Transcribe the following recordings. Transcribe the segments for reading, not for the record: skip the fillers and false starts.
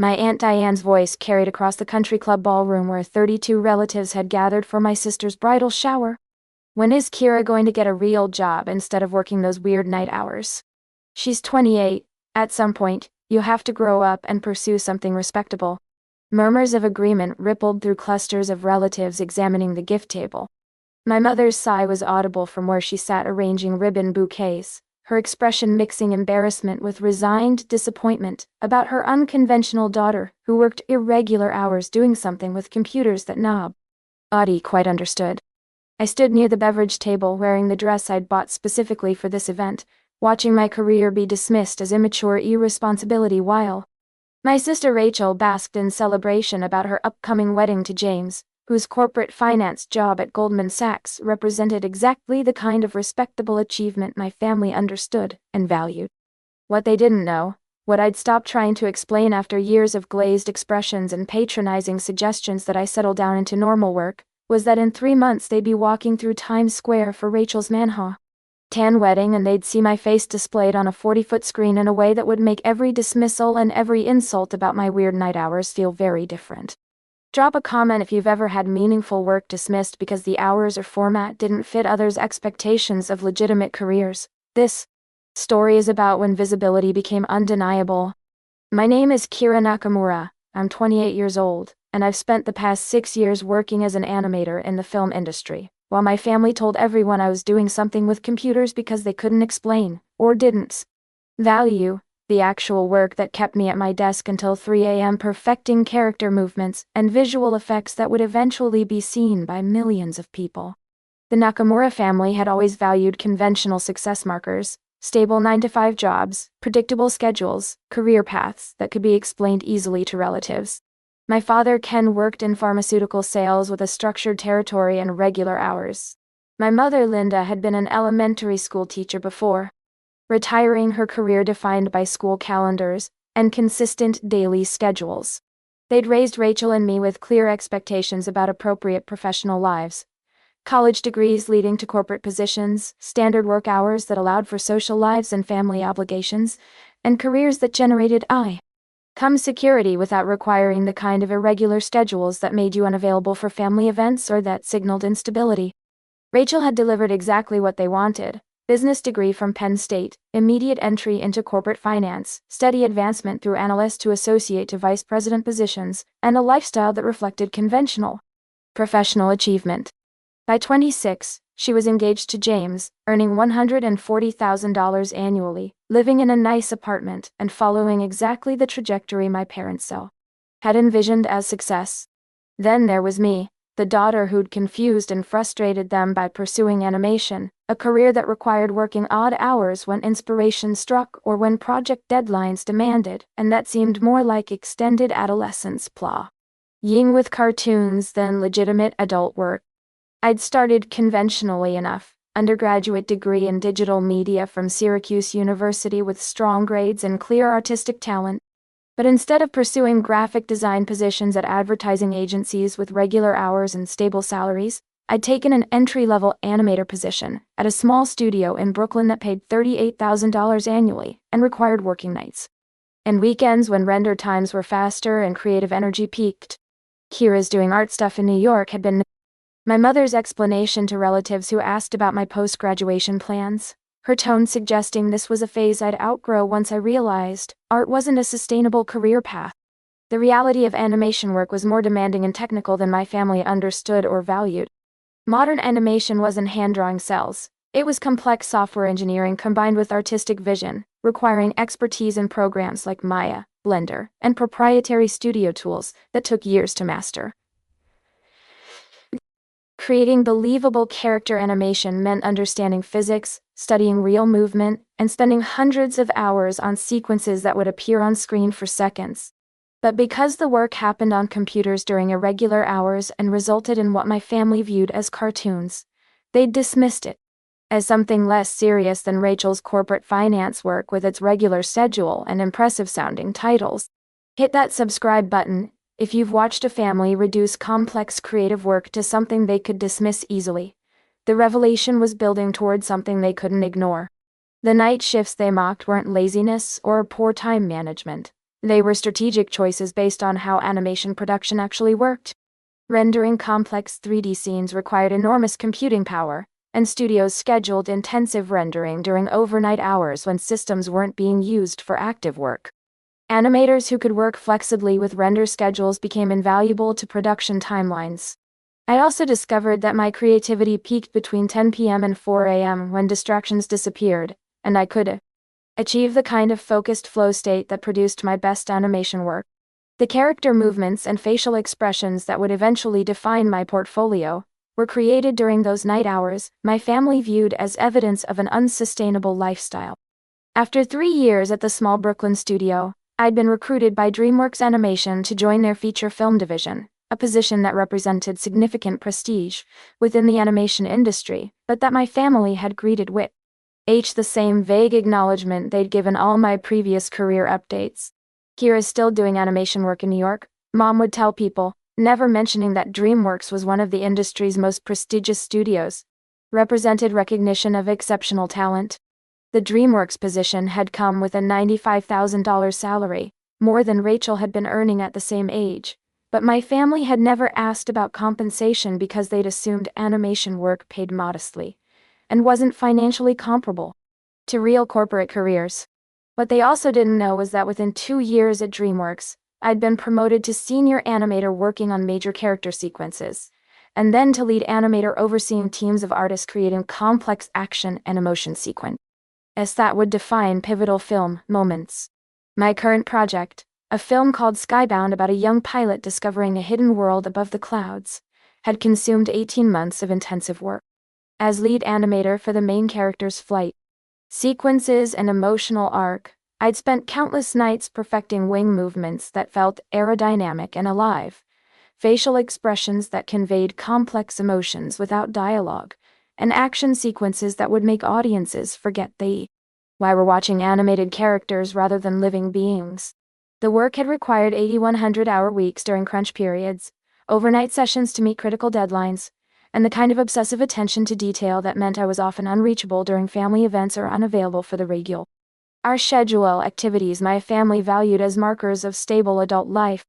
My Aunt Diane's voice carried across the country club ballroom where 32 relatives had gathered for my sister's bridal shower. When is Kira going to get a real job instead of working those weird night hours? She's 28. At some point, you have to grow up and pursue something respectable. Murmurs of agreement rippled through clusters of relatives examining the gift table. My mother's sigh was audible from where she sat arranging ribbon bouquets, her expression mixing embarrassment with resigned disappointment about her unconventional daughter who worked irregular hours doing something with computers that knob. Audie quite understood. I stood near the beverage table wearing the dress I'd bought specifically for this event, watching my career be dismissed as immature irresponsibility while my sister Rachel basked in celebration about her upcoming wedding to James, whose corporate finance job at Goldman Sachs represented exactly the kind of respectable achievement my family understood and valued. What they didn't know, what I'd stopped trying to explain after years of glazed expressions and patronizing suggestions that I settle down into normal work, was that in 3 months they'd be walking through Times Square for Rachel's Manhattan wedding and they'd see my face displayed on a 40-foot screen in a way that would make every dismissal and every insult about my weird night hours feel very different. Drop a comment if you've ever had meaningful work dismissed because the hours or format didn't fit others' expectations of legitimate careers. This story is about when visibility became undeniable. My name is Kira Nakamura, I'm 28 years old, and I've spent the past 6 years working as an animator in the film industry, while my family told everyone I was doing something with computers because they couldn't explain, or didn't value, the actual work that kept me at my desk until 3 a.m. perfecting character movements and visual effects that would eventually be seen by millions of people. The Nakamura family had always valued conventional success markers, stable 9-to-5 jobs, predictable schedules, career paths that could be explained easily to relatives. My father Ken worked in pharmaceutical sales with a structured territory and regular hours. My mother Linda had been an elementary school teacher before retiring, her career defined by school calendars and consistent daily schedules. They'd raised Rachel and me with clear expectations about appropriate professional lives. College degrees leading to corporate positions, standard work hours that allowed for social lives and family obligations, and careers that generated income security without requiring the kind of irregular schedules that made you unavailable for family events or that signaled instability. Rachel had delivered exactly what they wanted. Business degree from Penn State, immediate entry into corporate finance, steady advancement through analyst to associate to vice president positions, and a lifestyle that reflected conventional professional achievement. By 26, she was engaged to James, earning $140,000 annually, living in a nice apartment, and following exactly the trajectory my parents had envisioned as success. Then there was me, the daughter who'd confused and frustrated them by pursuing animation, a career that required working odd hours when inspiration struck or when project deadlines demanded, and that seemed more like extended adolescence playing with cartoons than legitimate adult work. I'd started conventionally enough, undergraduate degree in digital media from Syracuse University with strong grades and clear artistic talent. But instead of pursuing graphic design positions at advertising agencies with regular hours and stable salaries, I'd taken an entry-level animator position at a small studio in Brooklyn that paid $38,000 annually and required working nights and weekends when render times were faster and creative energy peaked. Kira's doing art stuff in New York had been my mother's explanation to relatives who asked about my post-graduation plans, her tone suggesting this was a phase I'd outgrow once I realized art wasn't a sustainable career path. The reality of animation work was more demanding and technical than my family understood or valued. Modern animation wasn't hand-drawing cells. It was complex software engineering combined with artistic vision, requiring expertise in programs like Maya, Blender, and proprietary studio tools that took years to master. Creating believable character animation meant understanding physics, studying real movement, and spending hundreds of hours on sequences that would appear on screen for seconds. But because the work happened on computers during irregular hours and resulted in what my family viewed as cartoons, they dismissed it as something less serious than Rachel's corporate finance work with its regular schedule and impressive-sounding titles. Hit that subscribe button if you've watched a family reduce complex creative work to something they could dismiss easily. The revelation was building toward something they couldn't ignore. The night shifts they mocked weren't laziness or poor time management. They were strategic choices based on how animation production actually worked. Rendering complex 3D scenes required enormous computing power, and studios scheduled intensive rendering during overnight hours when systems weren't being used for active work. Animators who could work flexibly with render schedules became invaluable to production timelines. I also discovered that my creativity peaked between 10 p.m. and 4 a.m. when distractions disappeared, and I could achieve the kind of focused flow state that produced my best animation work. The character movements and facial expressions that would eventually define my portfolio were created during those night hours my family viewed as evidence of an unsustainable lifestyle. After 3 years at the small Brooklyn studio, I'd been recruited by DreamWorks Animation to join their feature film division, a position that represented significant prestige within the animation industry, but that my family had greeted with the same vague acknowledgement they'd given all my previous career updates. "Kira's still doing animation work in New York," Mom would tell people, never mentioning that DreamWorks was one of the industry's most prestigious studios, represented recognition of exceptional talent. The DreamWorks position had come with a $95,000 salary, more than Rachel had been earning at the same age, but my family had never asked about compensation because they'd assumed animation work paid modestly and wasn't financially comparable to real corporate careers. What they also didn't know was that within 2 years at DreamWorks, I'd been promoted to senior animator working on major character sequences, and then to lead animator overseeing teams of artists creating complex action and emotion sequences that would define pivotal film moments. My current project, a film called Skybound about a young pilot discovering a hidden world above the clouds, had consumed 18 months of intensive work. As lead animator for the main character's flight sequences and emotional arc, I'd spent countless nights perfecting wing movements that felt aerodynamic and alive, facial expressions that conveyed complex emotions without dialogue, and action sequences that would make audiences forget why we're watching animated characters rather than living beings. The work had required 8,100-hour weeks during crunch periods, overnight sessions to meet critical deadlines, and the kind of obsessive attention to detail that meant I was often unreachable during family events or unavailable for the regular schedule activities my family valued as markers of stable adult life.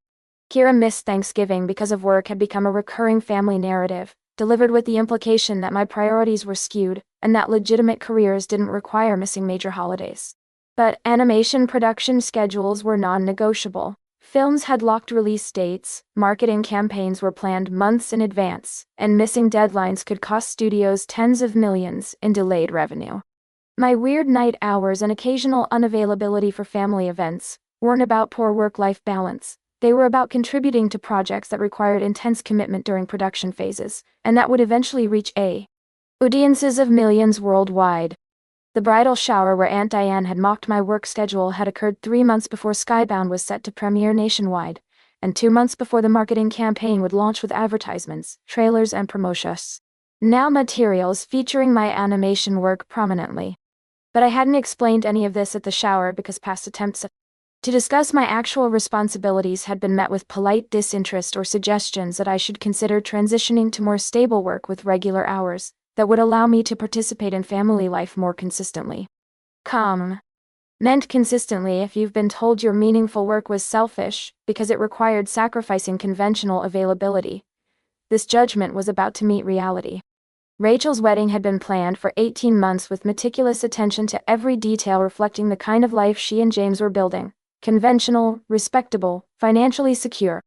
Kira missed Thanksgiving because of work had become a recurring family narrative, delivered with the implication that my priorities were skewed, and that legitimate careers didn't require missing major holidays. But animation production schedules were non-negotiable. Films had locked release dates, marketing campaigns were planned months in advance, and missing deadlines could cost studios tens of millions in delayed revenue. My weird night hours and occasional unavailability for family events weren't about poor work-life balance. They were about contributing to projects that required intense commitment during production phases, and that would eventually reach audiences of millions worldwide. The bridal shower where Aunt Diane had mocked my work schedule had occurred 3 months before Skybound was set to premiere nationwide, and 2 months before the marketing campaign would launch with advertisements, trailers and promotions. Now materials featuring my animation work prominently. But I hadn't explained any of this at the shower because past attempts to discuss my actual responsibilities had been met with polite disinterest or suggestions that I should consider transitioning to more stable work with regular hours that would allow me to participate in family life more consistently. Meant consistently if you've been told your meaningful work was selfish because it required sacrificing conventional availability. This judgment was about to meet reality. Rachel's wedding had been planned for 18 months with meticulous attention to every detail reflecting the kind of life she and James were building: conventional, respectable, financially secure.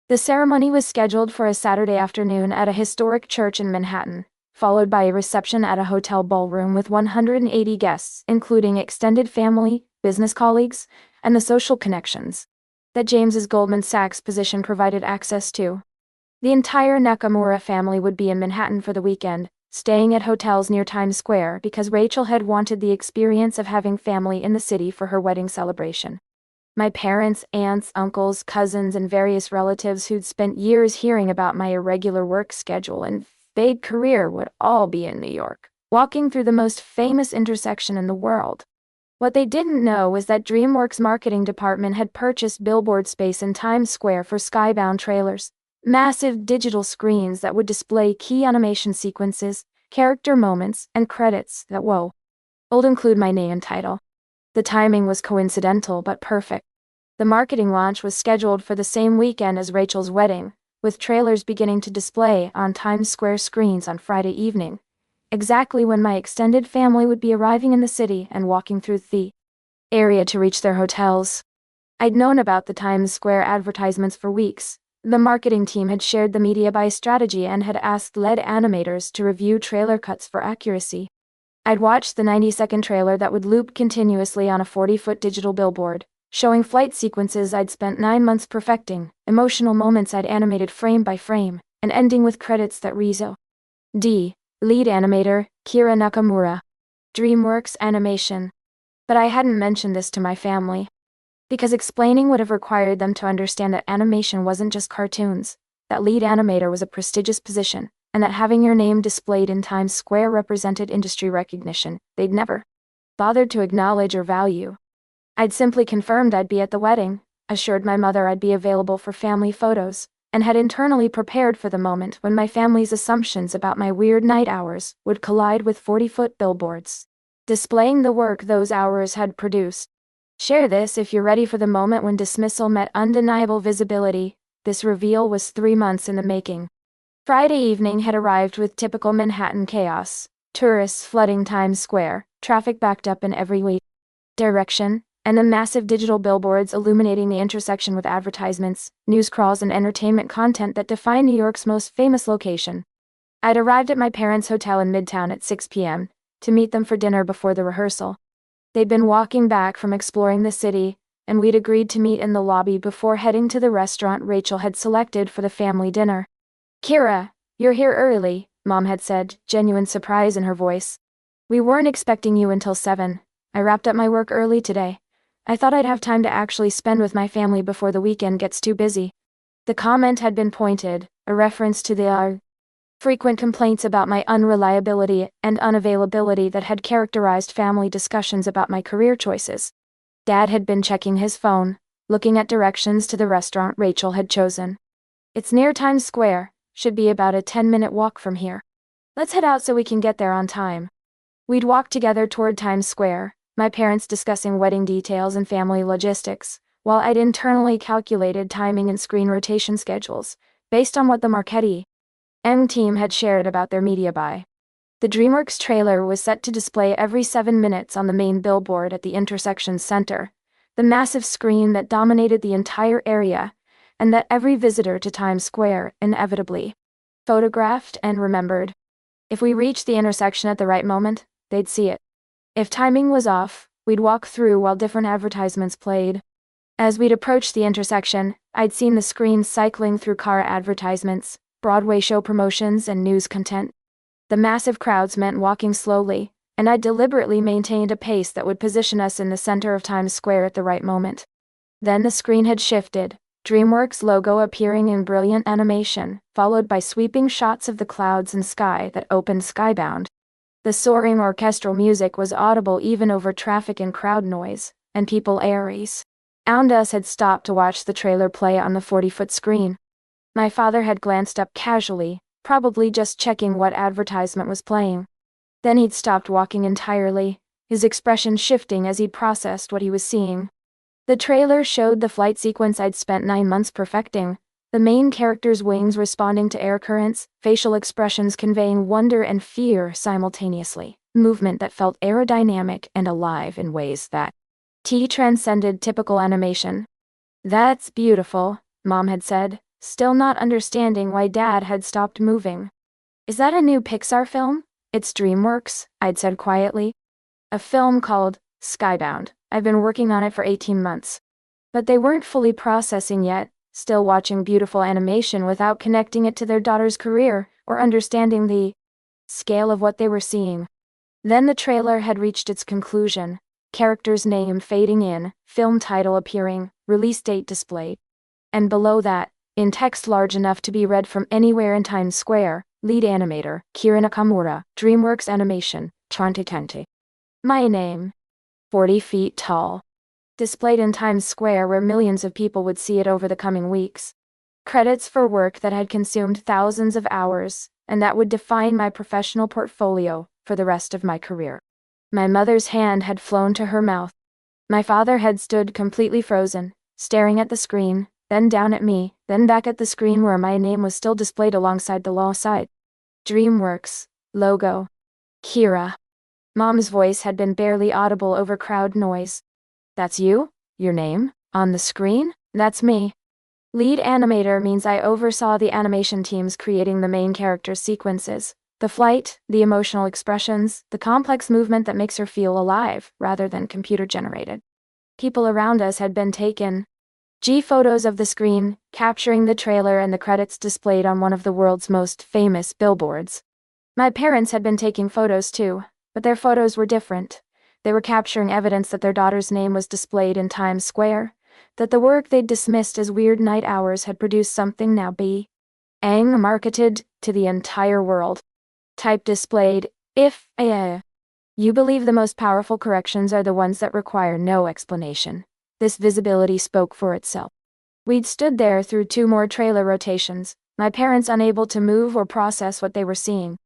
The ceremony was scheduled for a Saturday afternoon at a historic church in Manhattan, followed by a reception at a hotel ballroom with 180 guests, including extended family, business colleagues, and the social connections that James's Goldman Sachs position provided access to. The entire Nakamura family would be in Manhattan for the weekend, staying at hotels near Times Square because Rachel had wanted the experience of having family in the city for her wedding celebration. My parents, aunts, uncles, cousins, and various relatives who'd spent years hearing about my irregular work schedule and vague career would all be in New York, walking through the most famous intersection in the world. What they didn't know was that DreamWorks' marketing department had purchased billboard space in Times Square for Skybound trailers. Massive digital screens that would display key animation sequences, character moments, and credits that would include my name and title. The timing was coincidental but perfect. The marketing launch was scheduled for the same weekend as Rachel's wedding, with trailers beginning to display on Times Square screens on Friday evening, exactly when my extended family would be arriving in the city and walking through the area to reach their hotels. I'd known about the Times Square advertisements for weeks. The marketing team had shared the media buy strategy and had asked lead animators to review trailer cuts for accuracy. I'd watched the 90-second trailer that would loop continuously on a 40-foot digital billboard, showing flight sequences I'd spent 9 months perfecting, emotional moments I'd animated frame by frame, and ending with credits that Rizzo D. Lead animator, Kira Nakamura. DreamWorks Animation. But I hadn't mentioned this to my family, because explaining would have required them to understand that animation wasn't just cartoons, that lead animator was a prestigious position, and that having your name displayed in Times Square represented industry recognition they'd never bothered to acknowledge or value. I'd simply confirmed I'd be at the wedding, assured my mother I'd be available for family photos, and had internally prepared for the moment when my family's assumptions about my weird night hours would collide with 40-foot billboards, displaying the work those hours had produced. Share this if you're ready for the moment when dismissal met undeniable visibility. This reveal was 3 months in the making. Friday evening had arrived with typical Manhattan chaos, tourists flooding Times Square, traffic backed up in every direction, and the massive digital billboards illuminating the intersection with advertisements, news crawls and entertainment content that define New York's most famous location. I'd arrived at my parents' hotel in Midtown at 6 p.m. to meet them for dinner before the rehearsal. They'd been walking back from exploring the city, and we'd agreed to meet in the lobby before heading to the restaurant Rachel had selected for the family dinner. "Kira, you're here early," Mom had said, genuine surprise in her voice. "We weren't expecting you until 7. I wrapped up my work early today. I thought I'd have time to actually spend with my family before the weekend gets too busy." The comment had been pointed, a reference to the frequent complaints about my unreliability and unavailability that had characterized family discussions about my career choices. Dad had been checking his phone, looking at directions to the restaurant Rachel had chosen. "It's near Times Square, should be about a 10-minute walk from here. Let's head out so we can get there on time." We'd walk together toward Times Square, my parents discussing wedding details and family logistics, while I'd internally calculated timing and screen rotation schedules, based on what the marketing team had shared about their media buy. The DreamWorks trailer was set to display every 7 minutes on the main billboard at the intersection's center, the massive screen that dominated the entire area, and that every visitor to Times Square inevitably photographed and remembered. If we reached the intersection at the right moment, they'd see it. If timing was off, we'd walk through while different advertisements played. As we'd approached the intersection, I'd seen the screen cycling through car advertisements, Broadway show promotions and news content. The massive crowds meant walking slowly, and I'd deliberately maintained a pace that would position us in the center of Times Square at the right moment. Then the screen had shifted, DreamWorks logo appearing in brilliant animation, followed by sweeping shots of the clouds and sky that opened skybound. The soaring orchestral music was audible even over traffic and crowd noise, and people around us had stopped to watch the trailer play on the 40-foot screen. My father had glanced up casually, probably just checking what advertisement was playing. Then he'd stopped walking entirely, his expression shifting as he processed what he was seeing. The trailer showed the flight sequence I'd spent 9 months perfecting, the main character's wings responding to air currents, facial expressions conveying wonder and fear simultaneously, movement that felt aerodynamic and alive in ways that transcended typical animation. "That's beautiful," Mom had said, still not understanding why Dad had stopped moving. "Is that a new Pixar film?" "It's DreamWorks," I'd said quietly. "A film called Skybound. I've been working on it for 18 months. But they weren't fully processing yet, still watching beautiful animation without connecting it to their daughter's career or understanding the scale of what they were seeing. Then the trailer had reached its conclusion, character's name fading in, film title appearing, release date displayed. And below that, in text large enough to be read from anywhere in Times Square, lead animator, Kira Nakamura, DreamWorks Animation, 2020. My name. 40 feet tall. Displayed in Times Square where millions of people would see it over the coming weeks. Credits for work that had consumed thousands of hours, and that would define my professional portfolio for the rest of my career. My mother's hand had flown to her mouth. My father had stood completely frozen, staring at the screen, then down at me, then back at the screen where my name was still displayed alongside the law site. DreamWorks. Logo. Kira. Mom's voice had been barely audible over crowd noise. That's you? Your name? On the screen? That's me. Lead animator means I oversaw the animation teams creating the main character's sequences. The flight, the emotional expressions, the complex movement that makes her feel alive, rather than computer-generated. People around us had been taken photos of the screen, capturing the trailer and the credits displayed on one of the world's most famous billboards. My parents had been taking photos too, but their photos were different. They were capturing evidence that their daughter's name was displayed in Times Square, that the work they'd dismissed as weird night hours had produced something now being marketed to the entire world. Type displayed, if you believe the most powerful corrections are the ones that require no explanation. This visibility spoke for itself. We'd stood there through 2 more trailer rotations, my parents unable to move or process what they were seeing.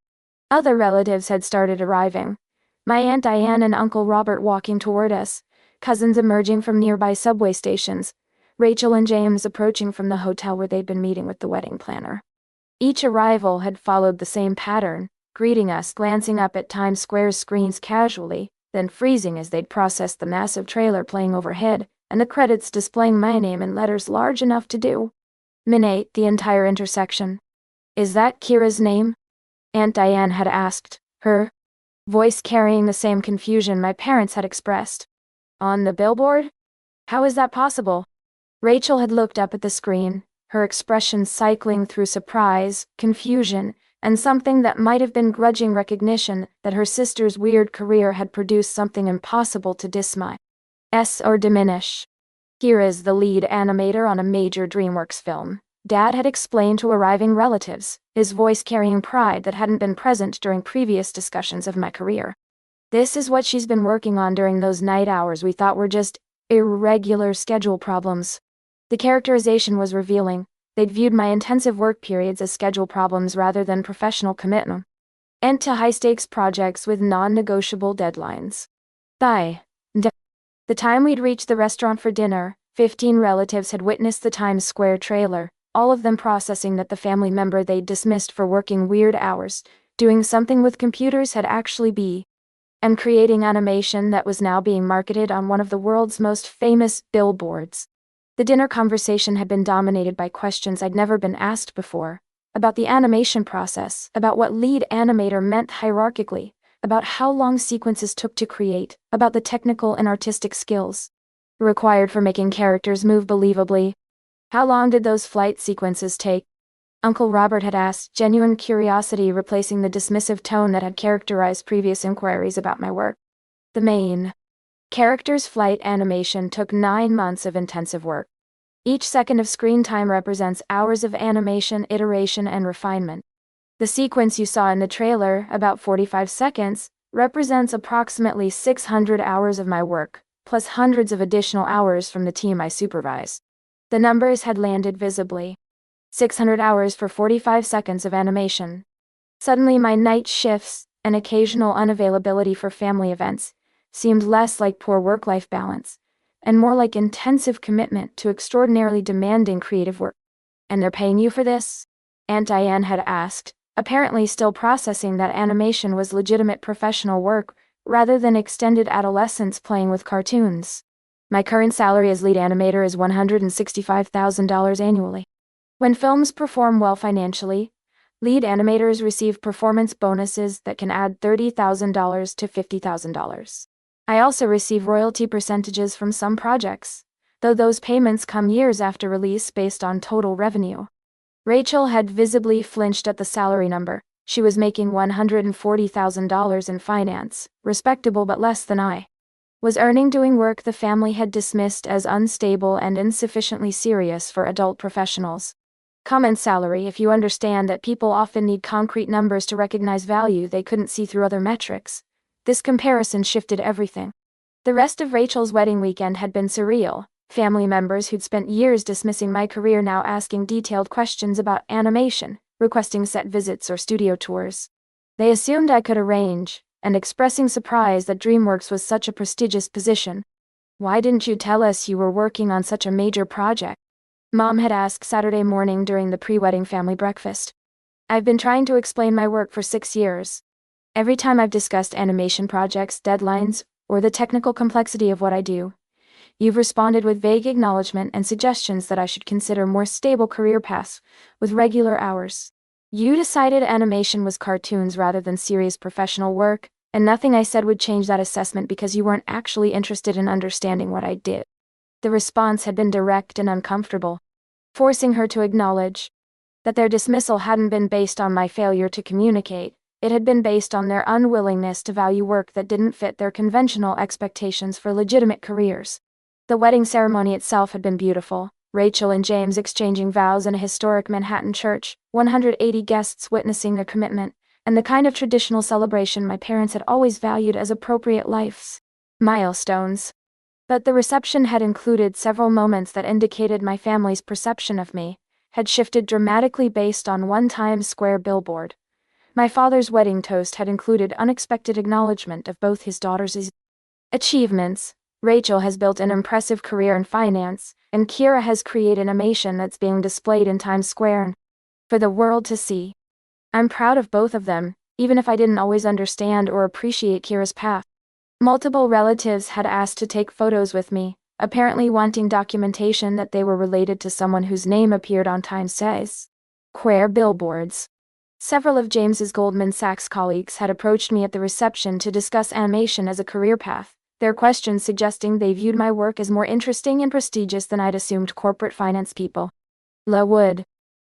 Other relatives had started arriving. My Aunt Diane and Uncle Robert walking toward us, cousins emerging from nearby subway stations, Rachel and James approaching from the hotel where they'd been meeting with the wedding planner. Each arrival had followed the same pattern, greeting us, glancing up at Times Square's screens casually, then freezing as they'd processed the massive trailer playing overhead, and the credits displaying my name in letters large enough to dominate the entire intersection. Is that Kira's name? Aunt Diane had asked, her voice carrying the same confusion my parents had expressed. On the billboard? How is that possible? Rachel had looked up at the screen, her expression cycling through surprise, confusion, and something that might have been grudging recognition that her sister's weird career had produced something impossible to dismiss or diminish. Kira's the lead animator on a major DreamWorks film, Dad had explained to arriving relatives, his voice carrying pride that hadn't been present during previous discussions of my career. This is what she's been working on during those night hours we thought were just irregular schedule problems. The characterization was revealing. They'd viewed my intensive work periods as schedule problems rather than professional commitment. And to high-stakes projects with non-negotiable deadlines. The time we'd reached the restaurant for dinner, 15 relatives had witnessed the Times Square trailer, all of them processing that the family member they'd dismissed for working weird hours, doing something with computers had actually been and creating animation that was now being marketed on one of the world's most famous billboards. The dinner conversation had been dominated by questions I'd never been asked before, about the animation process, about what lead animator meant hierarchically, about how long sequences took to create, about the technical and artistic skills required for making characters move believably. How long did those flight sequences take? Uncle Robert had asked, genuine curiosity replacing the dismissive tone that had characterized previous inquiries about my work. The main character's flight animation took 9 months of intensive work. Each second of screen time represents hours of animation, iteration, and refinement. The sequence you saw in the trailer, about 45 seconds, represents approximately 600 hours of my work, plus hundreds of additional hours from the team I supervise. The numbers had landed visibly. 600 hours for 45 seconds of animation. Suddenly my night shifts, and occasional unavailability for family events, seemed less like poor work-life balance, and more like intensive commitment to extraordinarily demanding creative work. And they're paying you for this? Aunt Diane had asked, apparently still processing that animation was legitimate professional work, rather than extended adolescence playing with cartoons. My current salary as lead animator is $165,000 annually. When films perform well financially, lead animators receive performance bonuses that can add $30,000 to $50,000. I also receive royalty percentages from some projects, though those payments come years after release based on total revenue. Rachel had visibly flinched at the salary number. She was making $140,000 in finance, respectable but less than I was earning doing work the family had dismissed as unstable and insufficiently serious for adult professionals. Common salary if you understand that people often need concrete numbers to recognize value they couldn't see through other metrics. This comparison shifted everything. The rest of Rachel's wedding weekend had been surreal. Family members who'd spent years dismissing my career now asking detailed questions about animation, requesting set visits or studio tours. They assumed I could arrange, and expressing surprise that DreamWorks was such a prestigious position. Why didn't you tell us you were working on such a major project? Mom had asked Saturday morning during the pre-wedding family breakfast. I've been trying to explain my work for 6 years. Every time I've discussed animation projects, deadlines, or the technical complexity of what I do, you've responded with vague acknowledgement and suggestions that I should consider more stable career paths with regular hours. You decided animation was cartoons rather than serious professional work, and nothing I said would change that assessment because you weren't actually interested in understanding what I did. The response had been direct and uncomfortable, forcing her to acknowledge that their dismissal hadn't been based on my failure to communicate. It had been based on their unwillingness to value work that didn't fit their conventional expectations for legitimate careers. The wedding ceremony itself had been beautiful. Rachel and James exchanging vows in a historic Manhattan church, 180 guests witnessing their commitment, and the kind of traditional celebration my parents had always valued as appropriate life's milestones. But the reception had included several moments that indicated my family's perception of me had shifted dramatically based on one Times Square billboard. My father's wedding toast had included unexpected acknowledgement of both his daughters' achievements. Rachel has built an impressive career in finance, and Kira has created animation that's being displayed in Times Square for the world to see. I'm proud of both of them, even if I didn't always understand or appreciate Kira's path. Multiple relatives had asked to take photos with me, apparently wanting documentation that they were related to someone whose name appeared on Times Square billboards. Several of James's Goldman Sachs colleagues had approached me at the reception to discuss animation as a career path, their questions suggesting they viewed my work as more interesting and prestigious than I'd assumed corporate finance people would.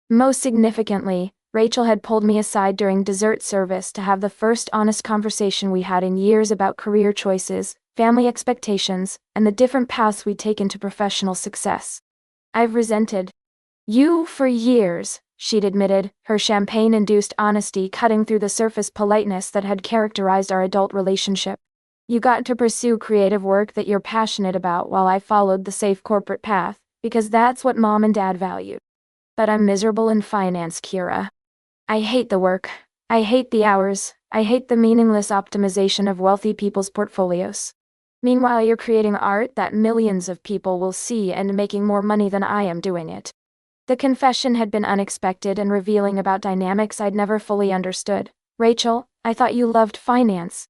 Most significantly, Rachel had pulled me aside during dessert service to have the first honest conversation we had in years about career choices, family expectations, and the different paths we'd taken to professional success. I've resented you for years, she'd admitted, her champagne-induced honesty cutting through the surface politeness that had characterized our adult relationship. You got to pursue creative work that you're passionate about while I followed the safe corporate path, because that's what Mom and Dad valued. But I'm miserable in finance, Kira. I hate the work. I hate the hours. I hate the meaningless optimization of wealthy people's portfolios. Meanwhile, you're creating art that millions of people will see and making more money than I am doing it. The confession had been unexpected and revealing about dynamics I'd never fully understood. Rachel, I thought you loved finance.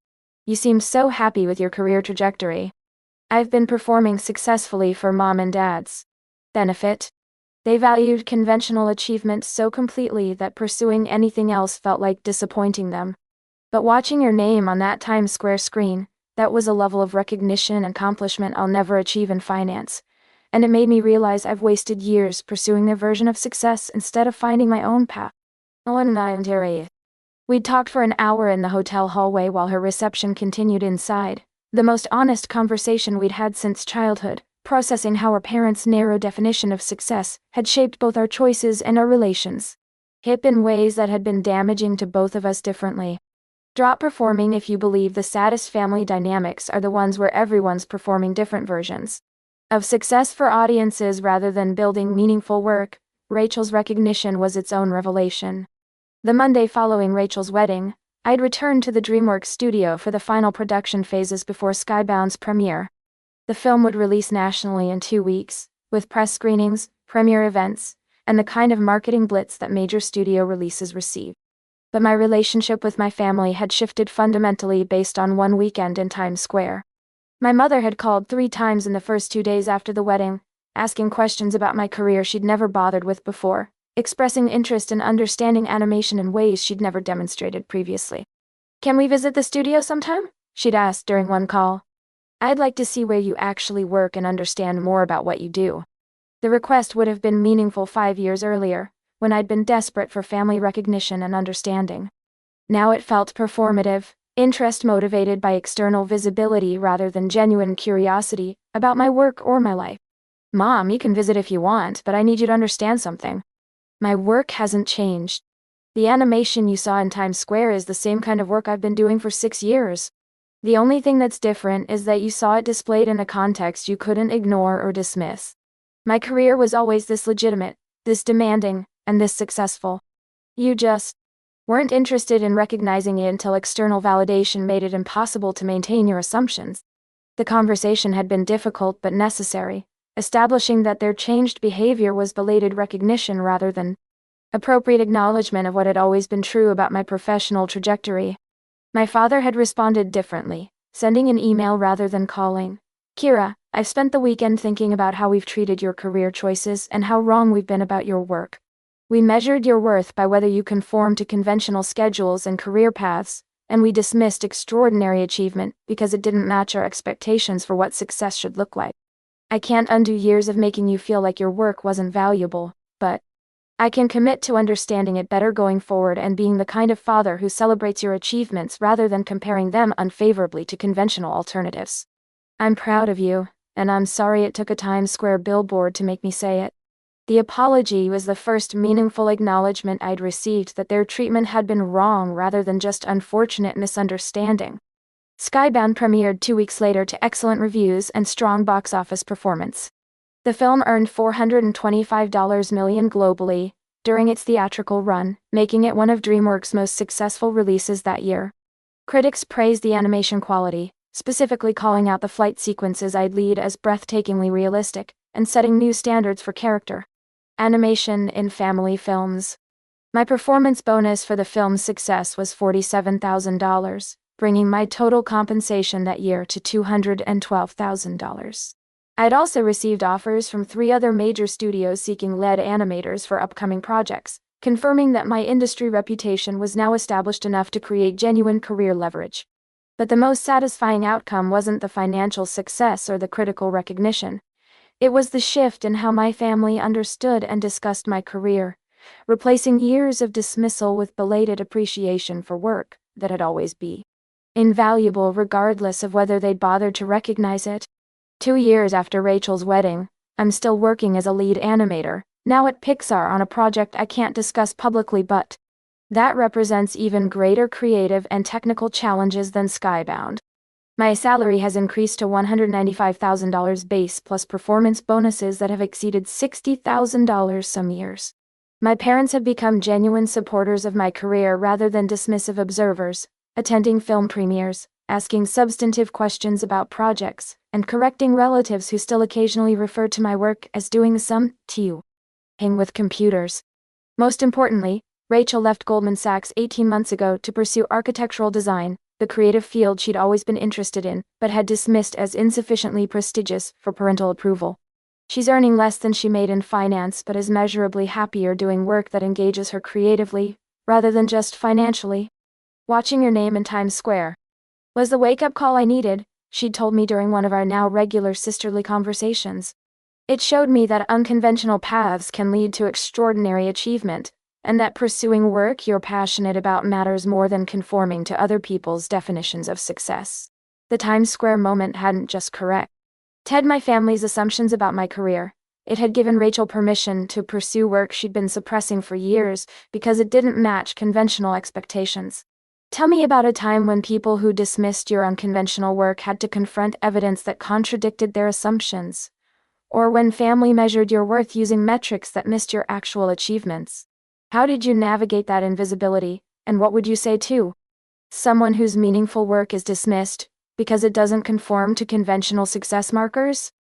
You seem so happy with your career trajectory. I've been performing successfully for Mom and Dad's benefit. They valued conventional achievement so completely that pursuing anything else felt like disappointing them. But watching your name on that Times Square screen, that was a level of recognition and accomplishment I'll never achieve in finance. And it made me realize I've wasted years pursuing their version of success instead of finding my own path. We'd talked for an hour in the hotel hallway while her reception continued inside, the most honest conversation we'd had since childhood, processing how our parents' narrow definition of success had shaped both our choices and our relations. Hip in ways that had been damaging to both of us differently. Drop performing if you believe the saddest family dynamics are the ones where everyone's performing different versions of success for audiences rather than building meaningful work. Rachel's recognition was its own revelation. The Monday following Rachel's wedding, I'd returned to the DreamWorks studio for the final production phases before Skybound's premiere. The film would release nationally in 2 weeks, with press screenings, premiere events, and the kind of marketing blitz that major studio releases receive. But my relationship with my family had shifted fundamentally based on one weekend in Times Square. My mother had called 3 times in the first 2 days after the wedding, asking questions about my career she'd never bothered with before, expressing interest in understanding animation in ways she'd never demonstrated previously. "Can we visit the studio sometime?" she'd asked during one call. "I'd like to see where you actually work and understand more about what you do." The request would have been meaningful 5 years earlier, when I'd been desperate for family recognition and understanding. Now it felt performative, interest motivated by external visibility rather than genuine curiosity about my work or my life. "Mom, you can visit if you want, but I need you to understand something. My work hasn't changed. The animation you saw in Times Square is the same kind of work I've been doing for 6 years. The only thing that's different is that you saw it displayed in a context you couldn't ignore or dismiss. My career was always this legitimate, this demanding, and this successful. You just weren't interested in recognizing it until external validation made it impossible to maintain your assumptions." The conversation had been difficult but necessary, establishing that their changed behavior was belated recognition rather than appropriate acknowledgement of what had always been true about my professional trajectory. My father had responded differently, sending an email rather than calling. Kira, I've spent the weekend thinking about how we've treated your career choices and how wrong we've been about your work. We measured your worth by whether you conform to conventional schedules and career paths, and we dismissed extraordinary achievement because it didn't match our expectations for what success should look like. I can't undo years of making you feel like your work wasn't valuable, but I can commit to understanding it better going forward and being the kind of father who celebrates your achievements rather than comparing them unfavorably to conventional alternatives. I'm proud of you, and I'm sorry it took a Times Square billboard to make me say it. The apology was the first meaningful acknowledgement I'd received that their treatment had been wrong rather than just unfortunate misunderstanding. Skybound premiered 2 weeks later to excellent reviews and strong box office performance. The film earned $425 million globally during its theatrical run, making it one of DreamWorks' most successful releases that year. Critics praised the animation quality, specifically calling out the flight sequences I'd lead as breathtakingly realistic, and setting new standards for character animation in family films. My performance bonus for the film's success was $47,000, bringing my total compensation that year to $212,000. I'd also received offers from 3 other major studios seeking lead animators for upcoming projects, confirming that my industry reputation was now established enough to create genuine career leverage. But the most satisfying outcome wasn't the financial success or the critical recognition. It was the shift in how my family understood and discussed my career, replacing years of dismissal with belated appreciation for work that had always been invaluable regardless of whether they'd bothered to recognize it. 2 years after Rachel's wedding, I'm still working as a lead animator, now at Pixar on a project I can't discuss publicly, but that represents even greater creative and technical challenges than Skybound. My salary has increased to $195,000 base plus performance bonuses that have exceeded $60,000 some years. My parents have become genuine supporters of my career rather than dismissive observers, attending film premieres, asking substantive questions about projects, and correcting relatives who still occasionally refer to my work as doing some thing with computers. Most importantly, Rachel left Goldman Sachs 18 months ago to pursue architectural design, the creative field she'd always been interested in, but had dismissed as insufficiently prestigious for parental approval. She's earning less than she made in finance but is measurably happier doing work that engages her creatively, rather than just financially. Watching your name in Times Square was the wake-up call I needed, she'd told me during one of our now regular sisterly conversations. It showed me that unconventional paths can lead to extraordinary achievement, and that pursuing work you're passionate about matters more than conforming to other people's definitions of success. The Times Square moment hadn't just corrected my family's assumptions about my career. It had given Rachel permission to pursue work she'd been suppressing for years because it didn't match conventional expectations. Tell me about a time when people who dismissed your unconventional work had to confront evidence that contradicted their assumptions, or when family measured your worth using metrics that missed your actual achievements. How did you navigate that invisibility, and what would you say to someone whose meaningful work is dismissed because it doesn't conform to conventional success markers?